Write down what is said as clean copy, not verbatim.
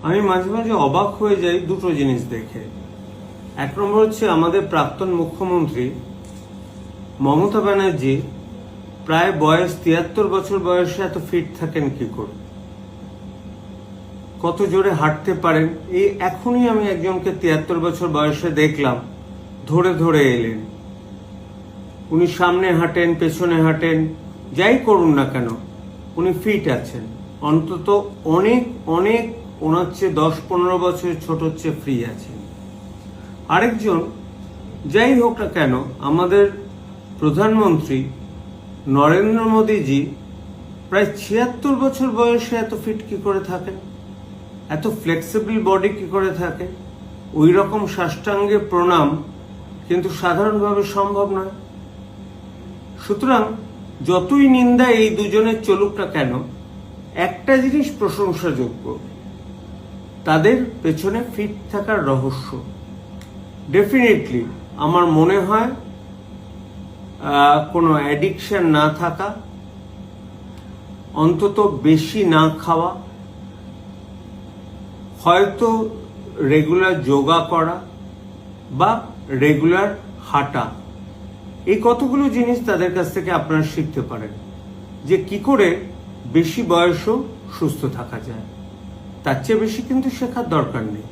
আমি মাঝে মাঝে অবাক হয়ে যাই দুটো জিনিস দেখে। এক নম্বর হচ্ছে আমাদের প্রাক্তন মুখ্যমন্ত্রী মমতা ব্যানার্জি প্রায় বয়স 73 বছর বয়সে এত ফিট থাকেন কি করে, কত জোরে হাঁটতে পারেন। এই এখনই আমি একজনকে 73 বছর বয়সে দেখলাম, ধরে ধরে এলেন। উনি সামনে হাঁটেন, পেছনে হাঁটেন, যাই করুন না কেন উনি ফিট আছেন। অন্তত অনেক অনেক ওনার চেয়ে 10-15 বছর ছোট চেয়ে ফ্রি আছেন। আরেকজন, যাই হোক না কেন, আমাদের প্রধানমন্ত্রী নরেন্দ্র মোদীজি প্রায় 76 বছর বয়সে এত ফিট কি করে থাকেন, এত ফ্লেক্সিবল বডি কি করে থাকে। ওই রকম সাষ্টাঙ্গে প্রণাম কিন্তু সাধারণভাবে সম্ভব নয়। সুতরাং যতই নিন্দা এই দুজনের চলুক না কেন, একটা জিনিস প্রশংসাযোগ্য, তাদের পেছনে ফিট থাকার রহস্য। ডেফিনেটলি আমার মনে হয় কোনো অ্যাডিকশন না থাকা, অন্তত বেশি না খাওয়া, হয়তো রেগুলার যোগা করা বা রেগুলার হাঁটা, এই কতগুলো জিনিস তাদের কাছ থেকে আপনারা শিখতে পারেন যে কি করে বেশি বয়সও সুস্থ থাকা যায়। তার চেয়ে বেশি কিন্তু শেখার দরকার নেই।